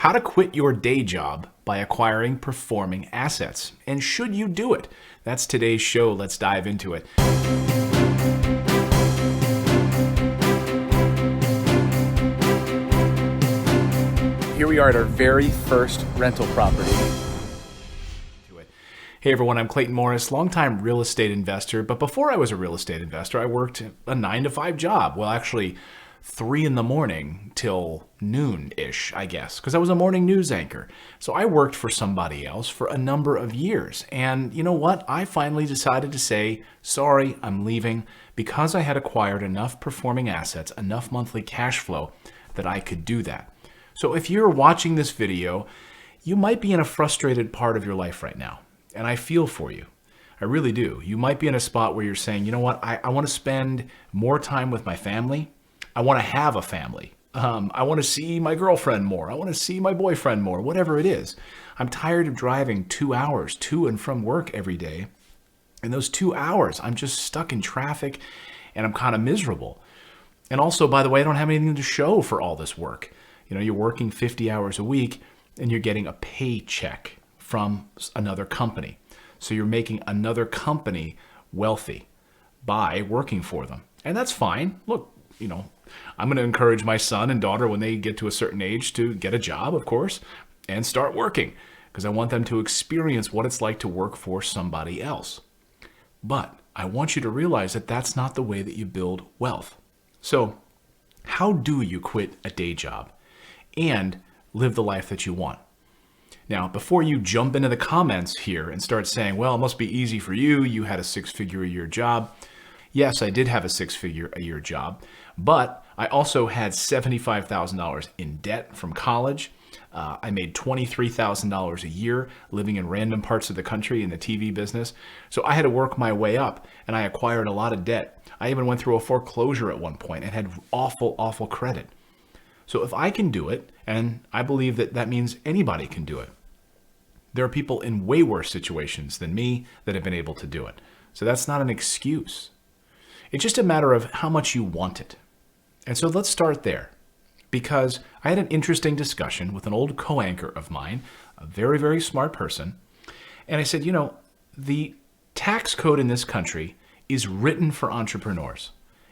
how to quit your day job by acquiring performing assets. And should you do it? That's today's show. Let's dive into it. Here we are at our very first rental property. Hey everyone, I'm Clayton Morris, longtime real estate investor. But before I was a real estate investor, I worked a 9-to-5 job. Well, actually 3 in the morning till noon-ish, I guess, because I was a morning news anchor. So I worked for somebody else for a number of years. And you know what? I finally decided to say, sorry, I'm leaving, because I had acquired enough performing assets, enough monthly cash flow that I could do that. So if you're watching this video, you might be in a frustrated part of your life right now. And I feel for you. I really do. You might be in a spot where you're saying, you know what, I want to spend more time with my family. I want to have a family. I want to see my girlfriend more. I want to see my boyfriend more, whatever it is. I'm tired of driving 2 hours to and from work every day. And those 2 hours, I'm just stuck in traffic and I'm kind of miserable. And also, by the way, I don't have anything to show for all this work. You know, you're working 50 hours a week and you're getting a paycheck from another company. So you're making another company wealthy by working for them. And that's fine. Look, you know, I'm going to encourage my son and daughter when they get to a certain age to get a job, of course, and start working, because I want them to experience what it's like to work for somebody else. But I want you to realize that that's not the way that you build wealth. So how do you quit a day job and live the life that you want? Now, before you jump into the comments here and start saying, well, it must be easy for you. You had a 6-figure-a-year job. Yes, I did have a 6-figure-a-year job, but I also had $75,000 in debt from college. I made $23,000 a year living in random parts of the country in the TV business. So I had to work my way up, and I acquired a lot of debt. I even went through a foreclosure at one point and had awful credit. So if I can do it, and I believe that that means anybody can do it, there are people in way worse situations than me that have been able to do it. So that's not an excuse. It's just a matter of how much you want it. And so let's start there, because I had an interesting discussion with an old co-anchor of mine, a very smart person. And I said, you know, the tax code in this country is written for entrepreneurs.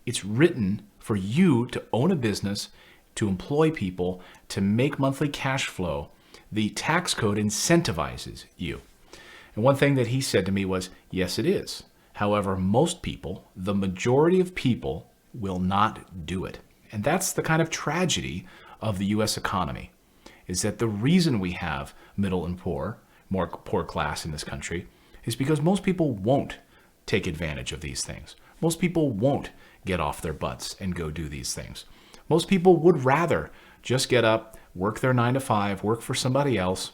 It's written for you to own a business, to employ people, to make monthly cash flow. The tax code incentivizes you. And one thing that he said to me was, yes, it is. However, most people, the majority of people, will not do it. And that's the kind of tragedy of the U.S. economy, is that the reason we have middle and more poor class in this country, is because most people won't take advantage of these things. Most people won't get off their butts and go do these things. Most people would rather just get up, work their 9-to-5, work for somebody else,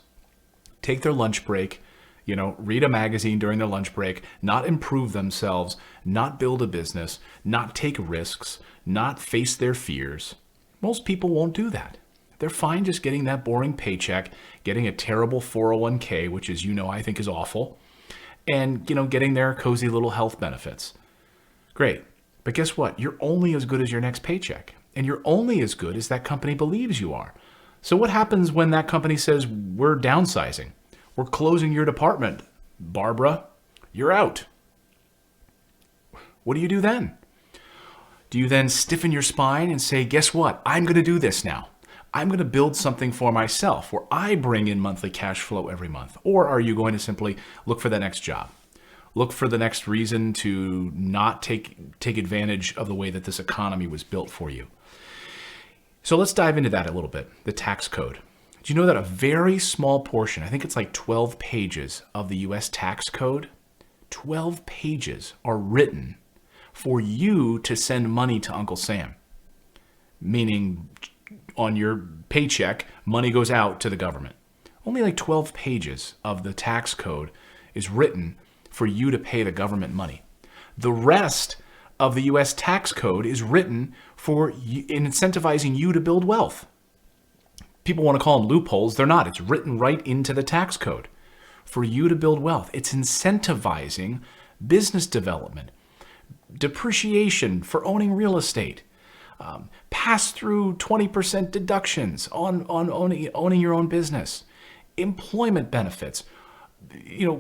take their lunch break, you know, read a magazine during their lunch break, not improve themselves, not build a business, not take risks, not face their fears. Most people won't do that. They're fine just getting that boring paycheck, getting a terrible 401k, which, as you know, I think is awful, and, you know, getting their cozy little health benefits. Great. But guess what? You're only as good as your next paycheck. And you're only as good as that company believes you are. So what happens when that company says, we're downsizing? We're closing your department. Barbara, you're out. What do you do then? Do you then stiffen your spine and say, guess what? I'm going to do this now. I'm going to build something for myself where I bring in monthly cash flow every month. Or are you going to simply look for the next job? Look for the next reason to not take advantage of the way that this economy was built for you. So let's dive into that a little bit, the tax code. Do you know that a very small portion, I think it's like 12 pages of the U.S. tax code, 12 pages are written for you to send money to Uncle Sam? Meaning on your paycheck, money goes out to the government. Only like 12 pages of the tax code is written for you to pay the government money. The rest of the U.S. tax code is written for incentivizing you to build wealth. People want to call them loopholes. They're not. It's written right into the tax code for you to build wealth. It's incentivizing business development, depreciation for owning real estate, pass through 20% deductions on owning your own business, employment benefits,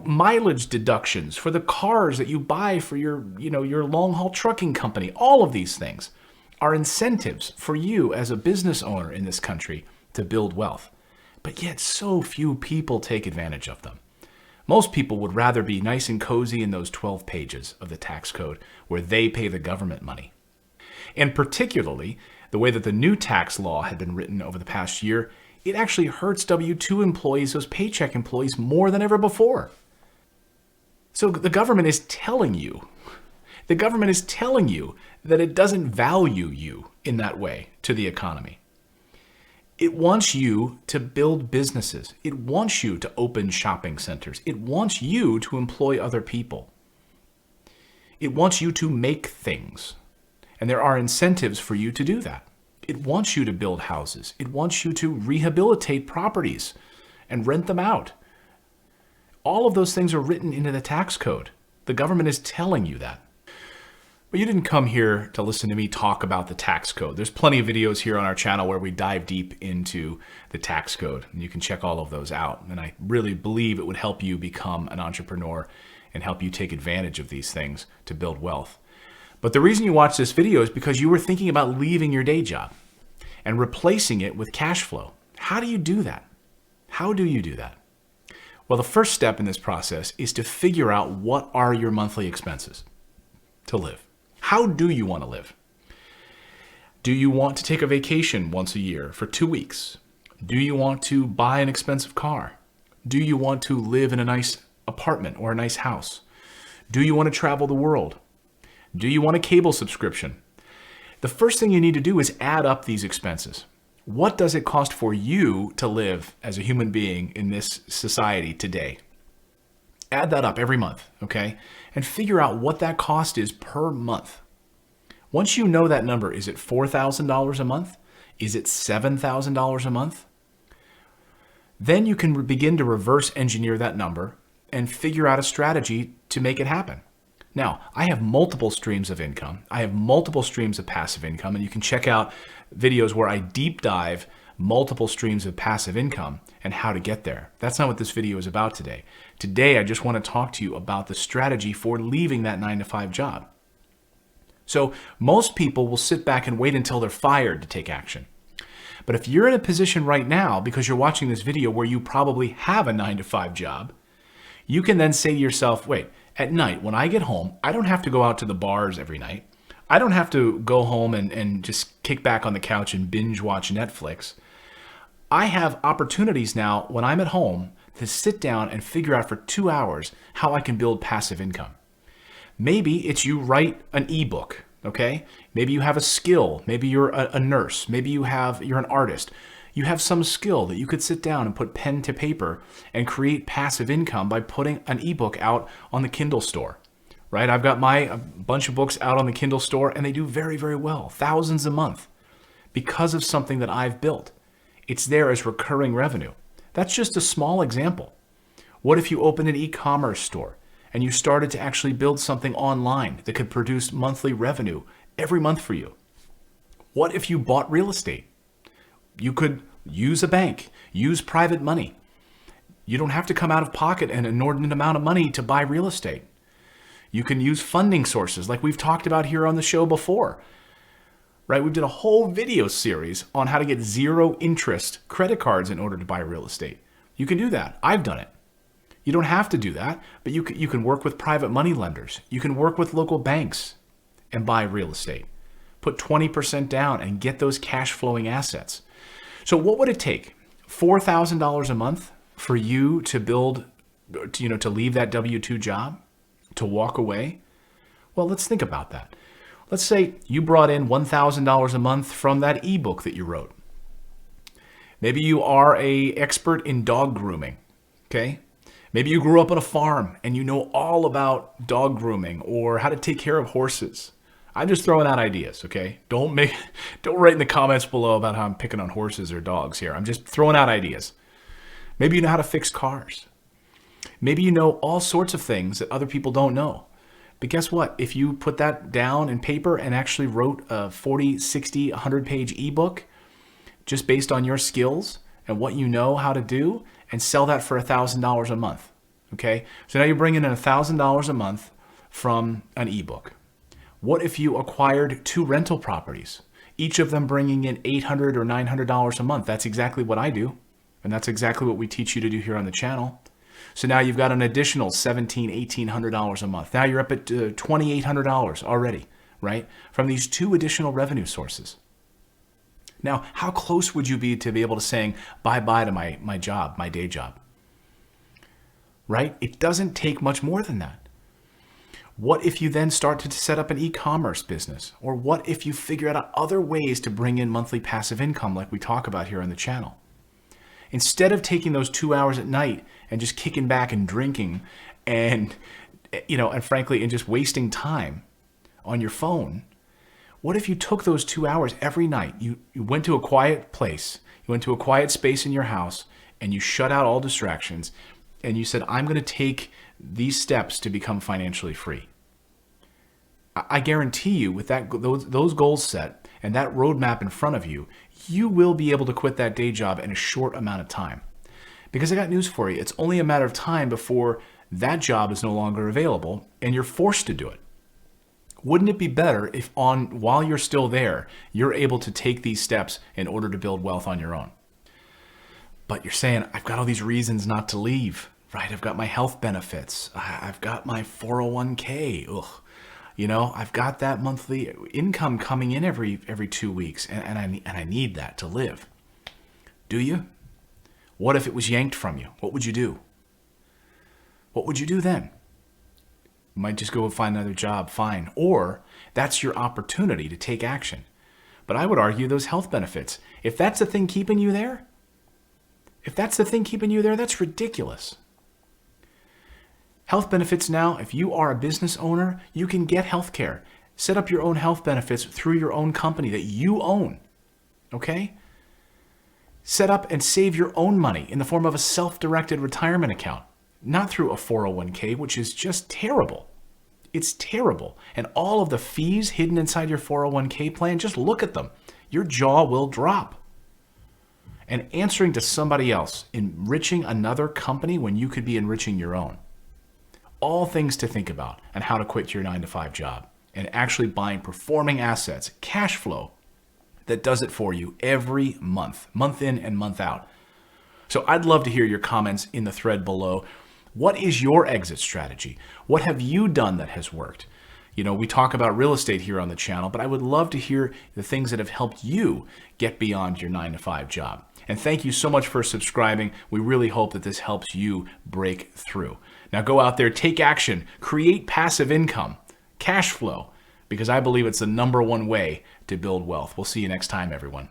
mileage deductions for the cars that you buy for your long haul trucking company. All of these things are incentives for you as a business owner in this country to build wealth. But yet so few people take advantage of them. Most people would rather be nice and cozy in those 12 pages of the tax code where they pay the government money. And particularly, the way that the new tax law had been written over the past year, it actually hurts W-2 employees, those paycheck employees, more than ever before. So the government is telling you that it doesn't value you in that way to the economy. It wants you to build businesses. It wants you to open shopping centers. It wants you to employ other people. It wants you to make things. And there are incentives for you to do that. It wants you to build houses. It wants you to rehabilitate properties and rent them out. All of those things are written into the tax code. The government is telling you that. But you didn't come here to listen to me talk about the tax code. There's plenty of videos here on our channel where we dive deep into the tax code, and you can check all of those out. And I really believe it would help you become an entrepreneur and help you take advantage of these things to build wealth. But the reason you watch this video is because you were thinking about leaving your day job and replacing it with cash flow. How do you do that? How do you do that? Well, the first step in this process is to figure out what are your monthly expenses to live. How do you want to live? Do you want to take a vacation once a year for 2 weeks? Do you want to buy an expensive car? Do you want to live in a nice apartment or a nice house? Do you want to travel the world? Do you want a cable subscription? The first thing you need to do is add up these expenses. What does it cost for you to live as a human being in this society today? Add that up every month, okay? And figure out what that cost is per month. Once you know that number, is it $4,000 a month? Is it $7,000 a month? Then you can begin to reverse engineer that number and figure out a strategy to make it happen. Now, I have multiple streams of income. I have multiple streams of passive income, and you can check out videos where I deep dive multiple streams of passive income and how to get there. That's not what this video is about today. Today, I just want to talk to you about the strategy for leaving that 9-to-5 job. So most people will sit back and wait until they're fired to take action. But if you're in a position right now, because you're watching this video where you probably have a 9-to-5 job, you can then say to yourself, wait, at night, when I get home, I don't have to go out to the bars every night. I don't have to go home and just kick back on the couch and binge watch Netflix. I have opportunities now when I'm at home to sit down and figure out for 2 hours how I can build passive income. Maybe it's you write an ebook, okay? Maybe you have a skill. Maybe you're a nurse. Maybe you're an artist. You have some skill that you could sit down and put pen to paper and create passive income by putting an ebook out on the Kindle store, right? I've got a bunch of books out on the Kindle store, and they do very, very well, thousands a month, because of something that I've built. It's there as recurring revenue. That's just a small example. What if you opened an e-commerce store and you started to actually build something online that could produce monthly revenue every month for you? What if you bought real estate? You could use a bank, use private money. You don't have to come out of pocket an inordinate amount of money to buy real estate. You can use funding sources like we've talked about here on the show before. Right? We did a whole video series on how to get zero interest credit cards in order to buy real estate. You can do that. I've done it. You don't have to do that, but you can work with private money lenders. You can work with local banks and buy real estate. Put 20% down and get those cash flowing assets. So what would it take? $4,000 a month for you to to leave that W-2 job, to walk away? Well, let's think about that. Let's say you brought in $1,000 a month from that ebook that you wrote. Maybe you are an expert in dog grooming, okay? Maybe you grew up on a farm and you know all about dog grooming or how to take care of horses. I'm just throwing out ideas, okay? Don't write in the comments below about how I'm picking on horses or dogs here. I'm just throwing out ideas. Maybe you know how to fix cars. Maybe you know all sorts of things that other people don't know. But guess what? If you put that down in paper and actually wrote a 40, 60, 100-page ebook just based on your skills and what you know how to do, and sell that for $1,000 a month, okay? So now you're bringing in $1,000 a month from an ebook. What if you acquired 2 rental properties, each of them bringing in $800 or $900 a month? That's exactly what I do, and that's exactly what we teach you to do here on the channel. So now you've got an additional $1,700, $1,800 a month. Now you're up at $2,800 already, right? From these 2 additional revenue sources. Now, how close would you be to be able to saying bye-bye to my job, my day job? Right? It doesn't take much more than that. What if you then start to set up an e-commerce business? Or what if you figure out other ways to bring in monthly passive income like we talk about here on the channel? Instead of taking those 2 hours at night and just kicking back and drinking and frankly, and just wasting time on your phone, what if you took those 2 hours every night? You went to a quiet place, you went to a quiet space in your house, and you shut out all distractions, and you said, I'm going to take these steps to become financially free. I guarantee you, with those goals set and that roadmap in front of you, you will be able to quit that day job in a short amount of time. Because I got news for you. It's only a matter of time before that job is no longer available and you're forced to do it. Wouldn't it be better if while you're still there, you're able to take these steps in order to build wealth on your own? But you're saying, I've got all these reasons not to leave, right? I've got my health benefits. I've got my 401k. Ugh. I've got that monthly income coming in every 2 weeks, and I need that to live. Do you? What if it was yanked from you? What would you do? What would you do then? You might just go find another job, fine. Or that's your opportunity to take action. But I would argue those health benefits, if that's the thing keeping you there, that's ridiculous. Health benefits now, if you are a business owner, you can get health care. Set up your own health benefits through your own company that you own, okay? Set up and save your own money in the form of a self-directed retirement account, not through a 401k, which is just terrible. It's terrible. And all of the fees hidden inside your 401k plan, just look at them. Your jaw will drop. And answering to somebody else, enriching another company when you could be enriching your own. All things to think about on how to quit your 9-to-5 job and actually buying performing assets, cash flow that does it for you every month in and month out. So I'd love to hear your comments in the thread below. What is your exit strategy? What have you done that has worked? We talk about real estate here on the channel, but I would love to hear the things that have helped you get beyond your 9-to-5 job. And thank you so much for subscribing. We really hope that this helps you break through. Now go out there, take action, create passive income, cash flow, because I believe it's the #1 way to build wealth. We'll see you next time, everyone.